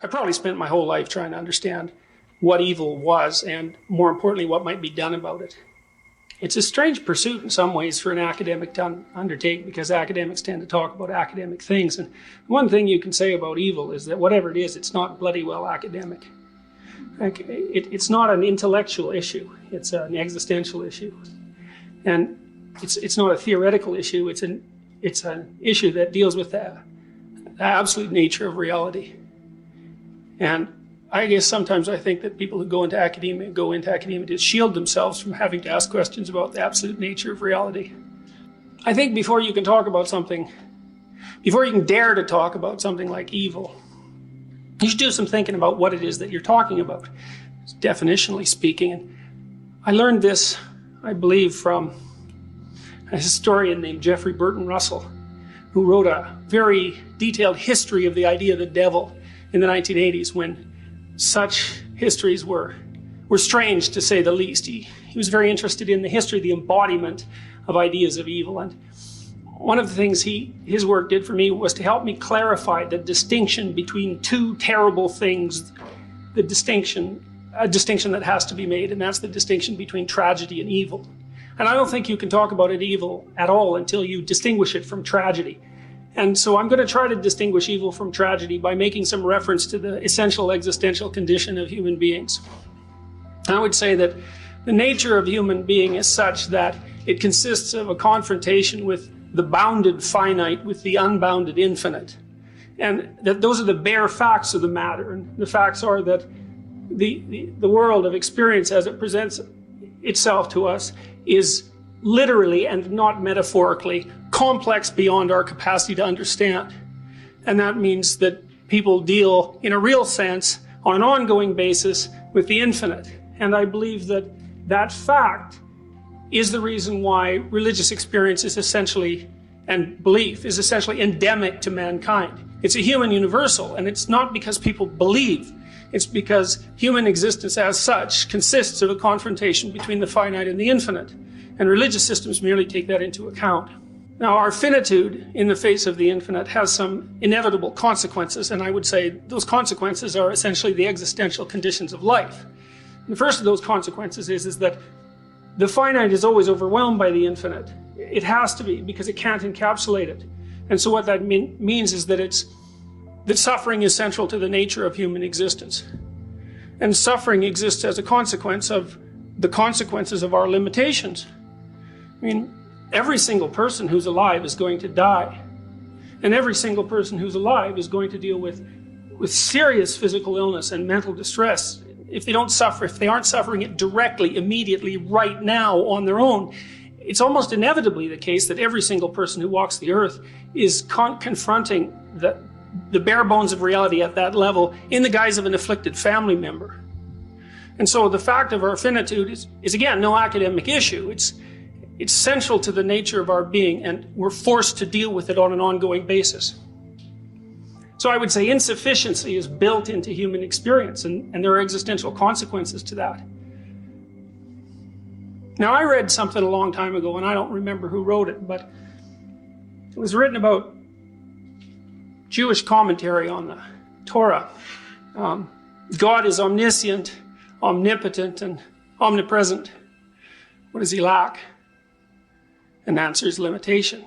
I probably spent my whole life trying to understand what evil was and, more importantly, what might be done about it. It's a strange pursuit in some ways for an academic to undertake, because academics tend to talk about academic things. And one thing you can say about evil is that whatever it is, it's not bloody well academic. It's not an intellectual issue. It's an existential issue. And it's not a theoretical issue. It's an issue that deals with the absolute nature of reality. And I guess sometimes I think that people who go into academia to shield themselves from having to ask questions about the absolute nature of reality. I think before you can talk about something, before you can dare to talk about something like evil, you should do some thinking about what it is that you're talking about, definitionally speaking. And I learned this, I believe, from a historian named Jeffrey Burton Russell, who wrote a very detailed history of the idea of the devil in the 1980s, when such histories were strange, to say the least. He was very interested in the history, the embodiment of ideas of evil. And one of the things his work did for me was to help me clarify the distinction between two terrible things, a distinction that has to be made, and that's the distinction between tragedy and evil. And I don't think you can talk about it evil at all until you distinguish it from tragedy. And so I'm going to try to distinguish evil from tragedy by making some reference to the essential existential condition of human beings. I would say that the nature of human being is such that it consists of a confrontation with the bounded finite with the unbounded infinite. And that those are the bare facts of the matter. And the facts are that the world of experience as it presents itself to us is literally and not metaphorically complex beyond our capacity to understand. And that means that people deal in a real sense on an ongoing basis with the infinite. And I believe that that fact is the reason why religious experience is essentially, and belief is essentially endemic to mankind. It's a human universal, and it's not because people believe. It's because human existence as such consists of a confrontation between the finite and the infinite. And religious systems merely take that into account. Now, our finitude in the face of the infinite has some inevitable consequences, and I would say those consequences are essentially the existential conditions of life. And the first of those consequences is that the finite is always overwhelmed by the infinite. It has to be, because it can't encapsulate it. And so what that means is that suffering is central to the nature of human existence. And suffering exists as a consequence of the consequences of our limitations. I mean, every single person who's alive is going to die. And every single person who's alive is going to deal with serious physical illness and mental distress. If they aren't suffering it directly, immediately, right now, on their own, it's almost inevitably the case that every single person who walks the earth is confronting the bare bones of reality at that level in the guise of an afflicted family member. And so the fact of our finitude is again, no academic issue. It's central to the nature of our being, and we're forced to deal with it on an ongoing basis. So I would say insufficiency is built into human experience, and there are existential consequences to that. Now, I read something a long time ago, and I don't remember who wrote it, but it was written about Jewish commentary on the Torah. God is omniscient, omnipotent, and omnipresent. What does he lack? And the answer is limitation.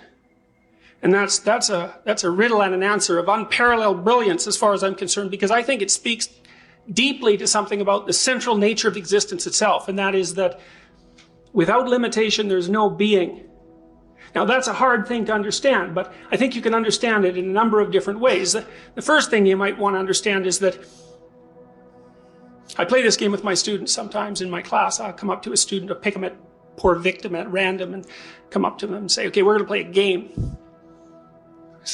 And that's a riddle and an answer of unparalleled brilliance as far as I'm concerned, because I think it speaks deeply to something about the central nature of existence itself, and that is that without limitation, there's no being. Now, that's a hard thing to understand, but I think you can understand it in a number of different ways. The first thing you might want to understand is that I play this game with my students sometimes in my class. I'll come up to a student, I'll pick them at poor victim at random and come up to them and say, okay, we're going to play a game.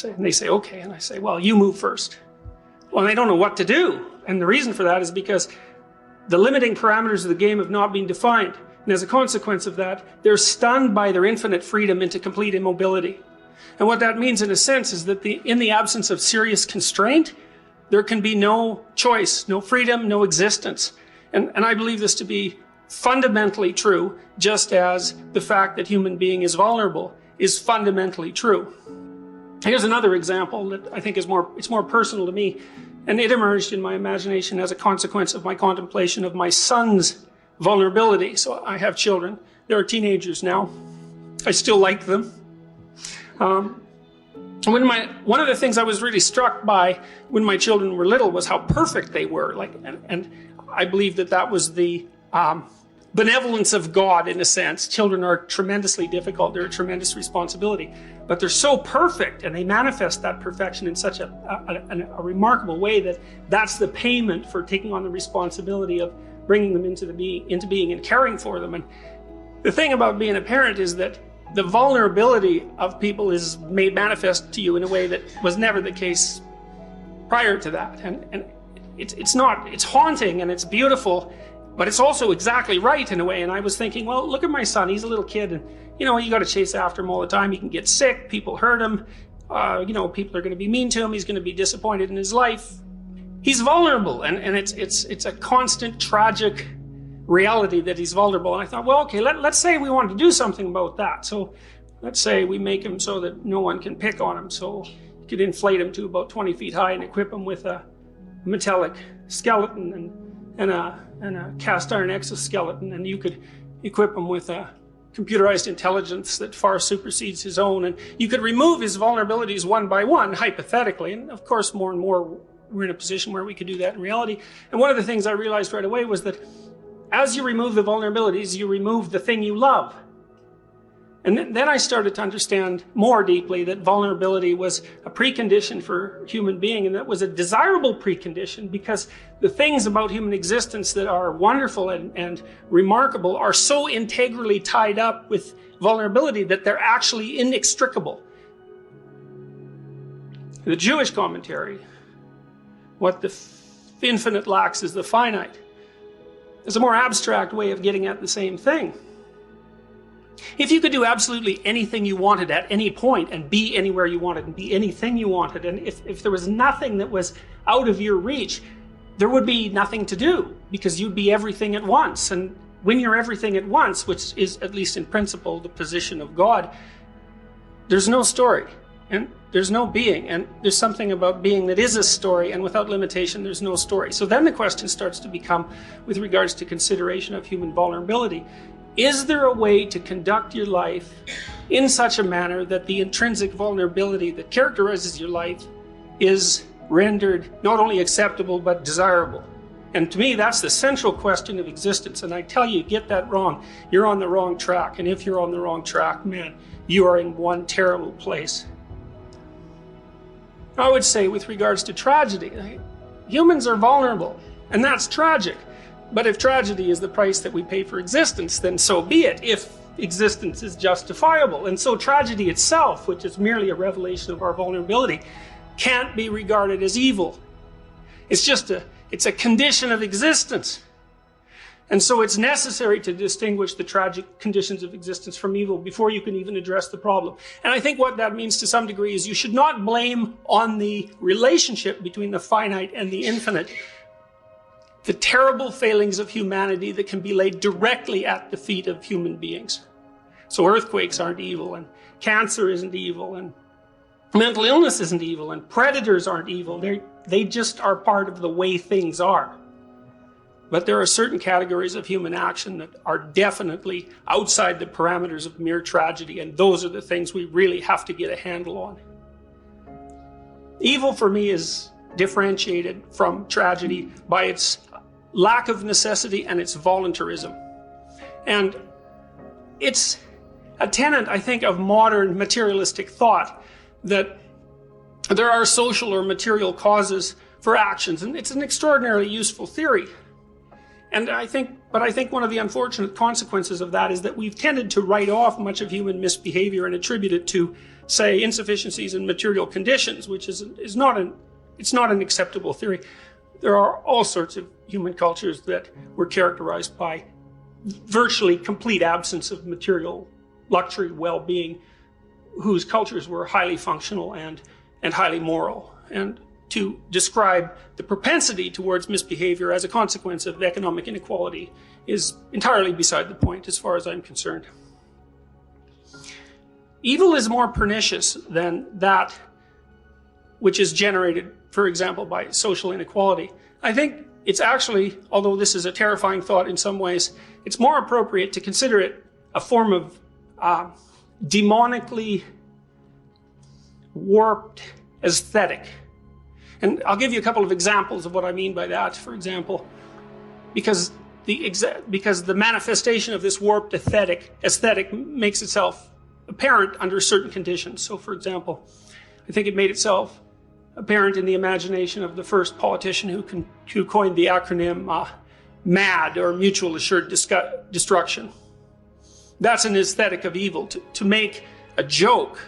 And they say, okay. And I say, well, you move first. Well, they don't know what to do. And the reason for that is because the limiting parameters of the game have not been defined. And as a consequence of that, they're stunned by their infinite freedom into complete immobility. And what that means in a sense is that in the absence of serious constraint, there can be no choice, no freedom, no existence. And I believe this to be fundamentally true, just as the fact that human being is vulnerable is fundamentally true. Here's another example that I think it's more personal to me. And it emerged in my imagination as a consequence of my contemplation of my son's vulnerability. So I have children. They're teenagers now. I still like them. One of the things I was really struck by when my children were little was how perfect they were. And I believe that was the benevolence of God, in a sense. Children are tremendously difficult. They're a tremendous responsibility. But they're so perfect, and they manifest that perfection in such a remarkable way that's the payment for taking on the responsibility of bringing them into being and caring for them. And the thing about being a parent is that the vulnerability of people is made manifest to you in a way that was never the case prior to that. And it's haunting and it's beautiful, but it's also exactly right in a way. And I was thinking, well, look at my son. He's a little kid, and you got to chase after him all the time. He can get sick. People hurt him. People are going to be mean to him. He's going to be disappointed in his life. He's vulnerable, and it's a constant tragic reality that he's vulnerable. And I thought, well, okay, let's say we want to do something about that. So let's say we make him so that no one can pick on him. So you could inflate him to about 20 feet high and equip him with a metallic skeleton and a cast iron exoskeleton, and you could equip him with a computerized intelligence that far supersedes his own, and you could remove his vulnerabilities one by one, hypothetically. And of course, more and more we're in a position where we could do that in reality. And one of the things I realized right away was that as you remove the vulnerabilities, you remove the thing you love. And then I started to understand more deeply that vulnerability was a precondition for human being, and that was a desirable precondition, because the things about human existence that are wonderful and remarkable are so integrally tied up with vulnerability that they're actually inextricable. The Jewish commentary, what the infinite lacks is the finite, is a more abstract way of getting at the same thing. If you could do absolutely anything you wanted at any point and be anywhere you wanted and be anything you wanted, and if there was nothing that was out of your reach, there would be nothing to do, because you'd be everything at once. And when you're everything at once, which is at least in principle the position of God, there's no story and there's no being, and there's something about being that is a story, and without limitation there's no story. So then the question starts to become, with regards to consideration of human vulnerability, is there a way to conduct your life in such a manner that the intrinsic vulnerability that characterizes your life is rendered not only acceptable but desirable? And to me, that's the central question of existence. And I tell you, get that wrong, you're on the wrong track. And if you're on the wrong track, man, you are in one terrible place. I would say, with regards to tragedy, humans are vulnerable, and that's tragic. But if tragedy is the price that we pay for existence, then so be it, if existence is justifiable. And so tragedy itself, which is merely a revelation of our vulnerability, can't be regarded as evil. It's a condition of existence. And so it's necessary to distinguish the tragic conditions of existence from evil before you can even address the problem. And I think what that means to some degree is you should not blame on the relationship between the finite and the infinite the terrible failings of humanity that can be laid directly at the feet of human beings. So earthquakes aren't evil, and cancer isn't evil, and mental illness isn't evil, and predators aren't evil. They just are part of the way things are. But there are certain categories of human action that are definitely outside the parameters of mere tragedy, and those are the things we really have to get a handle on. Evil for me is differentiated from tragedy by its lack of necessity and its volunteerism. And it's a tenet, I think, of modern materialistic thought that there are social or material causes for actions, and it's an extraordinarily useful theory. And I think one of the unfortunate consequences of that is that we've tended to write off much of human misbehavior and attribute it to, say, insufficiencies in material conditions, which is not an acceptable theory. There are all sorts of human cultures that were characterized by virtually complete absence of material luxury, well-being, whose cultures were highly functional and highly moral. And to describe the propensity towards misbehavior as a consequence of economic inequality is entirely beside the point as far as I'm concerned. Evil is more pernicious than that which is generated for example, by social inequality. I think it's actually, although this is a terrifying thought in some ways, it's more appropriate to consider it a form of demonically warped aesthetic. And I'll give you a couple of examples of what I mean by that. For example, because the manifestation of this warped aesthetic makes itself apparent under certain conditions. So, for example, I think it made itself apparent in the imagination of the first politician who coined the acronym MAD, or Mutual Assured Destruction. That's an aesthetic of evil, to make a joke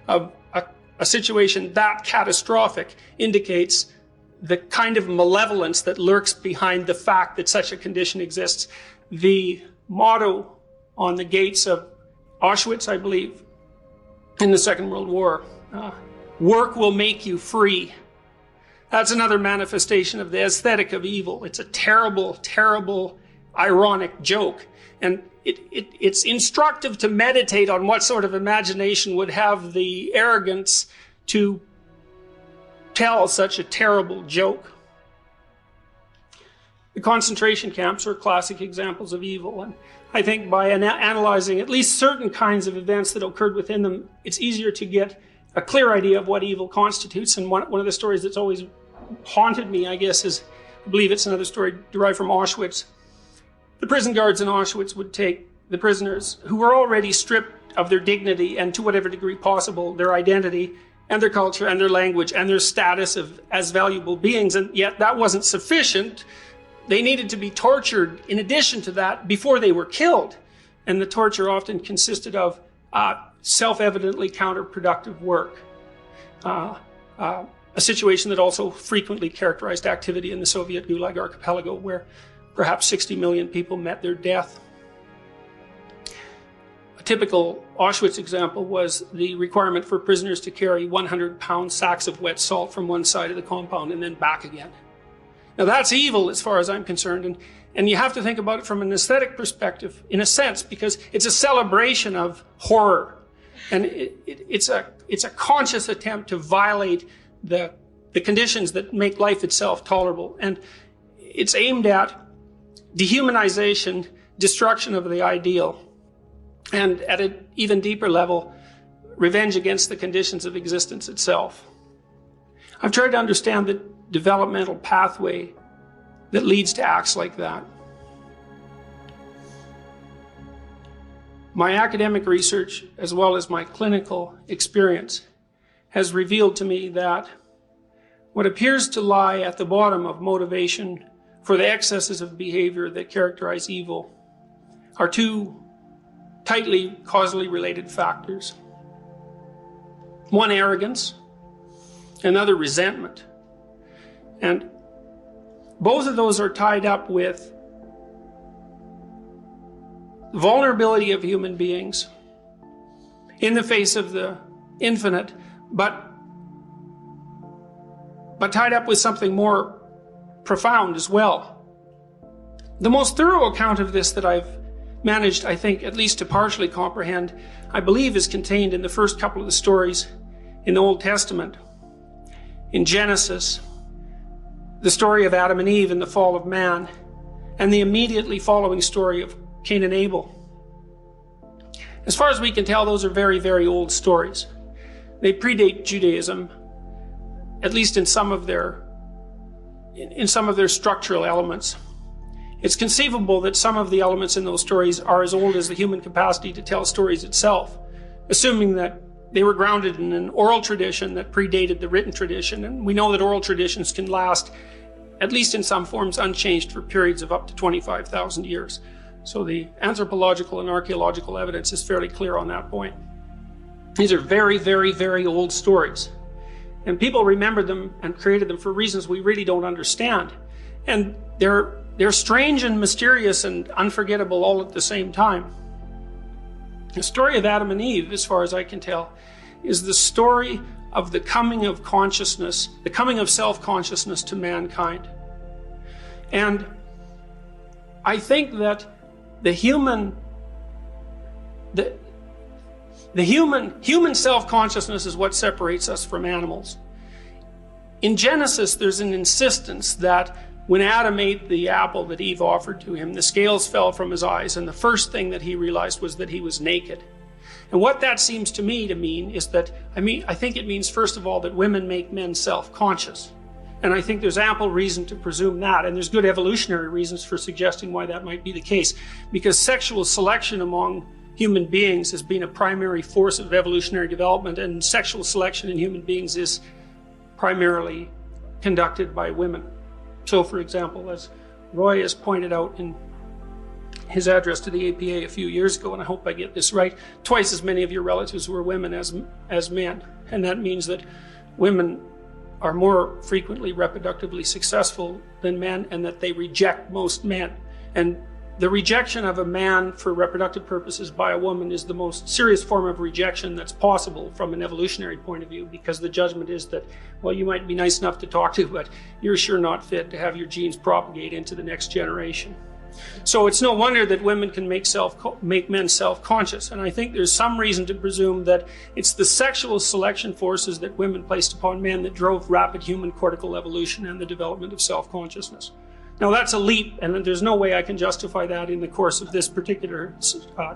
of a situation that catastrophic indicates the kind of malevolence that lurks behind the fact that such a condition exists. The motto on the gates of Auschwitz, I believe, in the Second World War, work will make you free. That's another manifestation of the aesthetic of evil. It's a terrible, terrible, ironic joke. And it's instructive to meditate on what sort of imagination would have the arrogance to tell such a terrible joke. The concentration camps are classic examples of evil, and I think by analyzing at least certain kinds of events that occurred within them, it's easier to get a clear idea of what evil constitutes. And one of the stories that's always haunted me, I guess, is, I believe it's another story derived from Auschwitz. The prison guards in Auschwitz would take the prisoners who were already stripped of their dignity and, to whatever degree possible, their identity and their culture and their language and their status as valuable beings, and yet that wasn't sufficient. They needed to be tortured in addition to that before they were killed. And the torture often consisted of self-evidently counterproductive work. A situation that also frequently characterized activity in the Soviet Gulag archipelago, where perhaps 60 million people met their death. A typical Auschwitz example was the requirement for prisoners to carry 100-pound sacks of wet salt from one side of the compound and then back again. Now that's evil as far as I'm concerned, and you have to think about it from an aesthetic perspective, in a sense, because it's a celebration of horror. And it's a conscious attempt to violate the conditions that make life itself tolerable. And it's aimed at dehumanization, destruction of the ideal, and at an even deeper level, revenge against the conditions of existence itself. I've tried to understand the developmental pathway that leads to acts like that. My academic research, as well as my clinical experience, has revealed to me that what appears to lie at the bottom of motivation for the excesses of behavior that characterize evil are two tightly causally related factors. One, arrogance, another, resentment. And both of those are tied up with vulnerability of human beings in the face of the infinite, but tied up with something more profound as well. The most thorough account of this that I've managed, I think, at least to partially comprehend, I believe is contained in the first couple of the stories in the Old Testament. In Genesis, the story of Adam and Eve and the fall of man, and the immediately following story of Cain and Abel. As far as we can tell, those are very, very old stories. They predate Judaism, at least in some of their structural elements. It's conceivable that some of the elements in those stories are as old as the human capacity to tell stories itself, assuming that they were grounded in an oral tradition that predated the written tradition. And we know that oral traditions can last, at least in some forms, unchanged for periods of up to 25,000 years. So the anthropological and archaeological evidence is fairly clear on that point. These are very, very, very old stories. And people remembered them and created them for reasons we really don't understand. And they're strange and mysterious and unforgettable all at the same time. The story of Adam and Eve, as far as I can tell, is the story of the coming of consciousness, the coming of self-consciousness to mankind. And I think that the human self-consciousness is what separates us from animals. in Genesis, there's an insistence that when Adam ate the apple that Eve offered to him, the scales fell from his eyes, and the first thing that he realized was that he was naked. And what that seems to me to mean is that, I think it means, first of all, that women make men self-conscious. And I think there's ample reason to presume that, and there's good evolutionary reasons for suggesting why that might be the case. Because sexual selection among human beings has been a primary force of evolutionary development, and sexual selection in human beings is primarily conducted by women. So, for example, as Roy has pointed out in his address to the APA a few years ago, and I hope I get this right, twice as many of your relatives were women as men. And that means that women are more frequently reproductively successful than men, and that they reject most men. And the rejection of a man for reproductive purposes by a woman is the most serious form of rejection that's possible from an evolutionary point of view, because the judgment is that, well, you might be nice enough to talk to, but you're sure not fit to have your genes propagate into the next generation. So it's no wonder that women can make men self-conscious, and I think there's some reason to presume that it's the sexual selection forces that women placed upon men that drove rapid human cortical evolution and the development of self-consciousness. Now that's a leap, and there's no way I can justify that in the course of this particular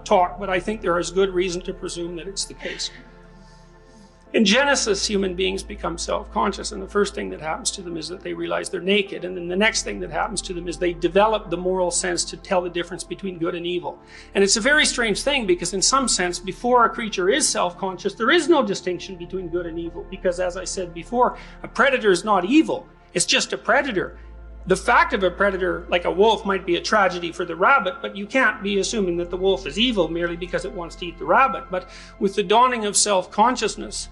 talk, but I think there is good reason to presume that it's the case. In Genesis, human beings become self-conscious, and the first thing that happens to them is that they realize they're naked, and then the next thing that happens to them is they develop the moral sense to tell the difference between good and evil. And it's a very strange thing, because in some sense, before a creature is self-conscious, there is no distinction between good and evil, because as I said before, a predator is not evil, it's just a predator. The fact of a predator, like a wolf, might be a tragedy for the rabbit, but you can't be assuming that the wolf is evil merely because it wants to eat the rabbit. But with the dawning of self-consciousness,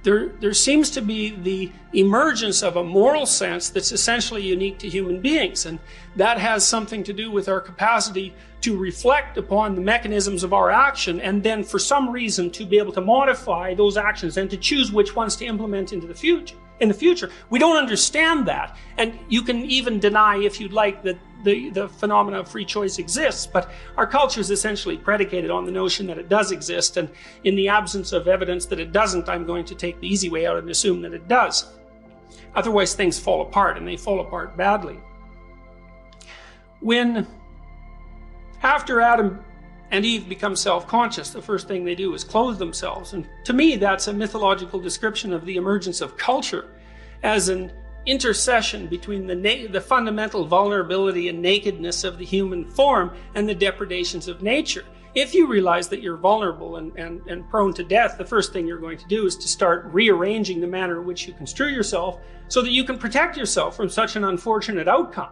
there seems to be the emergence of a moral sense that's essentially unique to human beings, and that has something to do with our capacity to reflect upon the mechanisms of our action, and then for some reason to be able to modify those actions and to choose which ones to implement into the future. In the future, we don't understand that, and you can even deny, if you'd like, that the phenomena of free choice exists, but our culture is essentially predicated on the notion that it does exist, and in the absence of evidence that it doesn't, I'm going to take the easy way out and assume that it does. Otherwise, things fall apart, and they fall apart badly. After Adam and Eve become self-conscious, the first thing they do is clothe themselves, and to me that's a mythological description of the emergence of culture as an intercession between the fundamental vulnerability and nakedness of the human form and the depredations of nature. If you realize that you're vulnerable and prone to death, the first thing you're going to do is to start rearranging the manner in which you construe yourself so that you can protect yourself from such an unfortunate outcome.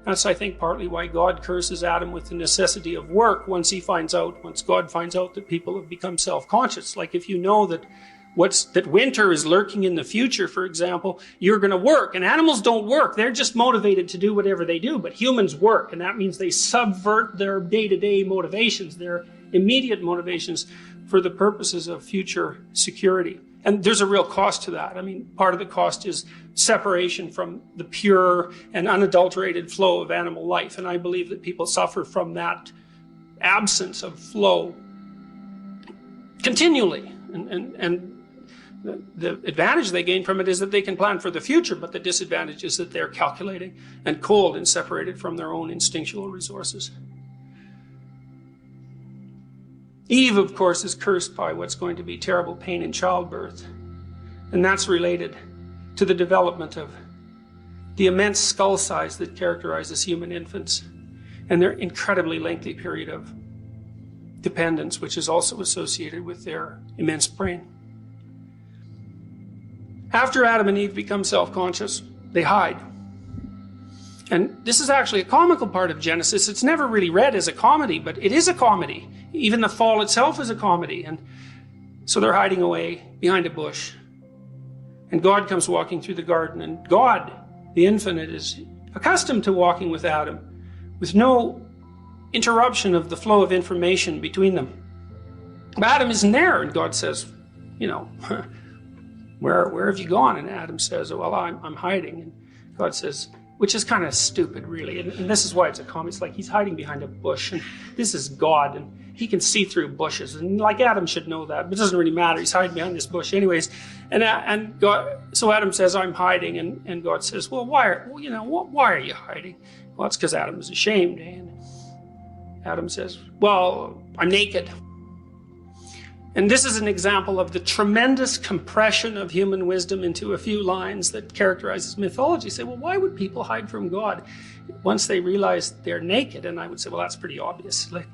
That's, I think, partly why God curses Adam with the necessity of work once God finds out that people have become self-conscious. Like, if you know that winter is lurking in the future, for example, you're going to work. And animals don't work. They're just motivated to do whatever they do. But humans work, and that means they subvert their day-to-day motivations, their immediate motivations, for the purposes of future security. And there's a real cost to that. I mean, part of the cost is separation from the pure and unadulterated flow of animal life. And I believe that people suffer from that absence of flow continually. And the advantage they gain from it is that they can plan for the future, but the disadvantage is that they're calculating and cold and separated from their own instinctual resources. Eve, of course, is cursed by what's going to be terrible pain in childbirth, and that's related to the development of the immense skull size that characterizes human infants and their incredibly lengthy period of dependence, which is also associated with their immense brain. After Adam and Eve become self-conscious, they hide. And this is actually a comical part of Genesis. It's never really read as a comedy, but it is a comedy. Even the fall itself is a comedy. And so they're hiding away behind a bush. And God comes walking through the garden. And God, the infinite, is accustomed to walking with Adam with no interruption of the flow of information between them. But Adam isn't there. And God says, where have you gone? And Adam says, well, I'm hiding. And God says, which is kind of stupid, really. And this is why it's a comic. It's like he's hiding behind a bush, and this is God, and he can see through bushes. And like Adam should know that, but it doesn't really matter. He's hiding behind this bush anyways. And God, so Adam says, I'm hiding. And God says, well, why are you hiding? Well, it's because Adam is ashamed. And Adam says, well, I'm naked. And this is an example of the tremendous compression of human wisdom into a few lines that characterizes mythology. Say, well, why would people hide from God once they realize they're naked? And I would say, well, that's pretty obvious. Like,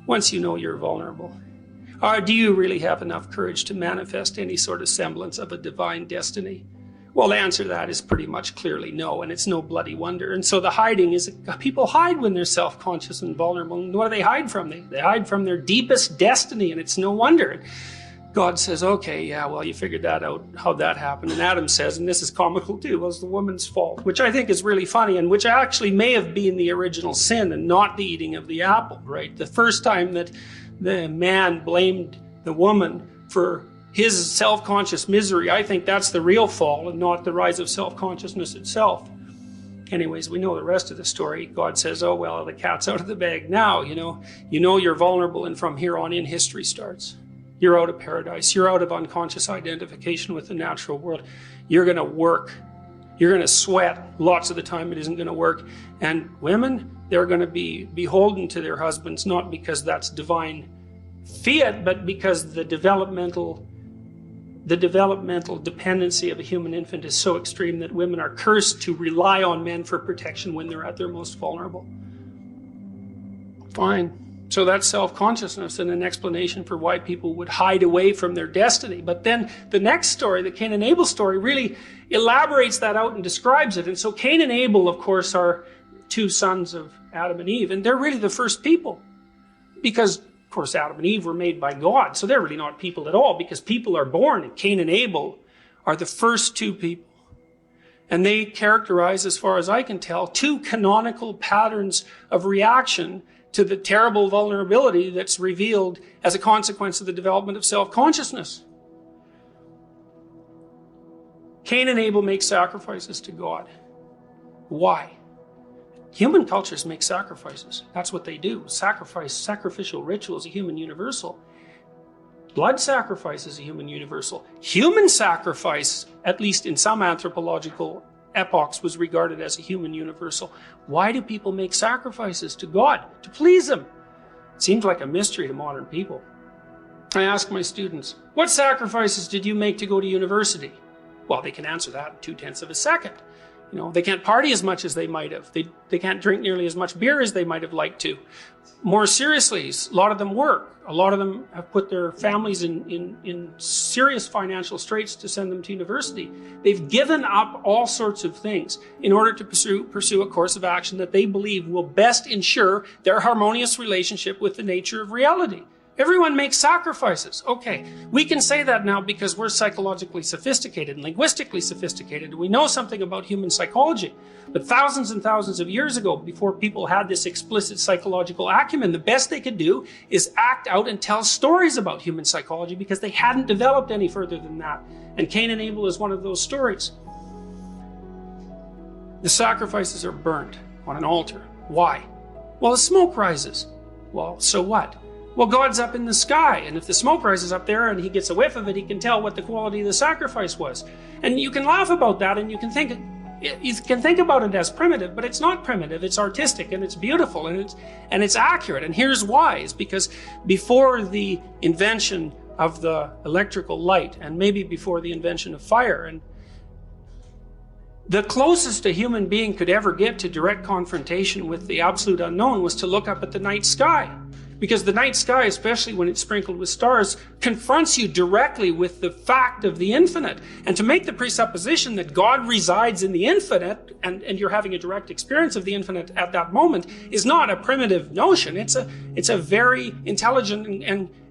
once you know you're vulnerable. Or do you really have enough courage to manifest any sort of semblance of a divine destiny? Well, the answer to that is pretty much clearly no, and it's no bloody wonder. And so the hiding is, people hide when they're self-conscious and vulnerable. And what do they hide from? They hide from their deepest destiny, and it's no wonder. God says, okay, yeah, well, you figured that out, how that happened. And Adam says, and this is comical too, was the woman's fault, which I think is really funny, and which actually may have been the original sin and not the eating of the apple, right? The first time that the man blamed the woman for his self-conscious misery, I think that's the real fall and not the rise of self-consciousness itself. Anyways, we know the rest of the story. God says, oh, well, the cat's out of the bag now, you know you're vulnerable, and from here on in, history starts. You're out of paradise. You're out of unconscious identification with the natural world. You're going to work. You're going to sweat. Lots of the time it isn't going to work. And women, they're going to be beholden to their husbands, not because that's divine fiat, but because the developmental dependency of a human infant is so extreme that women are cursed to rely on men for protection when they're at their most vulnerable. Fine. So that's self-consciousness and an explanation for why people would hide away from their destiny. But then the next story, the Cain and Abel story, really elaborates that out and describes it. And so Cain and Abel, of course, are two sons of Adam and Eve, and they're really the first people. Because, of course, Adam and Eve were made by God, so they're really not people at all, because people are born, and Cain and Abel are the first two people. And they characterize, as far as I can tell, two canonical patterns of reaction to the terrible vulnerability that's revealed as a consequence of the development of self-consciousness. Cain and Abel make sacrifices to God. Why? Human cultures make sacrifices. That's what they do. Sacrificial ritual is a human universal. Blood sacrifice is a human universal. Human sacrifice, at least in some anthropological epochs, was regarded as a human universal. Why do people make sacrifices to God? To please Him. It seems like a mystery to modern people. I ask my students, what sacrifices did you make to go to university? Well, they can answer that in 0.2 of a second. They can't party as much as they might have. They can't drink nearly as much beer as they might have liked to. More seriously, a lot of them work. A lot of them have put their families in serious financial straits to send them to university. They've given up all sorts of things in order to pursue a course of action that they believe will best ensure their harmonious relationship with the nature of reality. Everyone makes sacrifices. Okay, we can say that now because we're psychologically sophisticated and linguistically sophisticated. We know something about human psychology. But thousands and thousands of years ago, before people had this explicit psychological acumen, the best they could do is act out and tell stories about human psychology because they hadn't developed any further than that. And Cain and Abel is one of those stories. The sacrifices are burnt on an altar. Why? Well, the smoke rises. Well, so what? Well, God's up in the sky, and if the smoke rises up there and He gets a whiff of it, He can tell what the quality of the sacrifice was. And you can laugh about that, and you can think about it as primitive, but it's not primitive. It's artistic, and it's beautiful, and it's accurate. And here's why: is because before the invention of the electrical light, and maybe before the invention of fire, and the closest a human being could ever get to direct confrontation with the absolute unknown was to look up at the night sky. Because the night sky, especially when it's sprinkled with stars, confronts you directly with the fact of the infinite. And to make the presupposition that God resides in the infinite, and you're having a direct experience of the infinite at that moment, is not a primitive notion. It's a very intelligent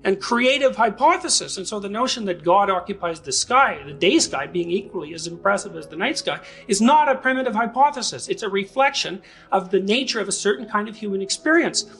and creative hypothesis. And so the notion that God occupies the sky, the day sky being equally as impressive as the night sky, is not a primitive hypothesis. It's a reflection of the nature of a certain kind of human experience.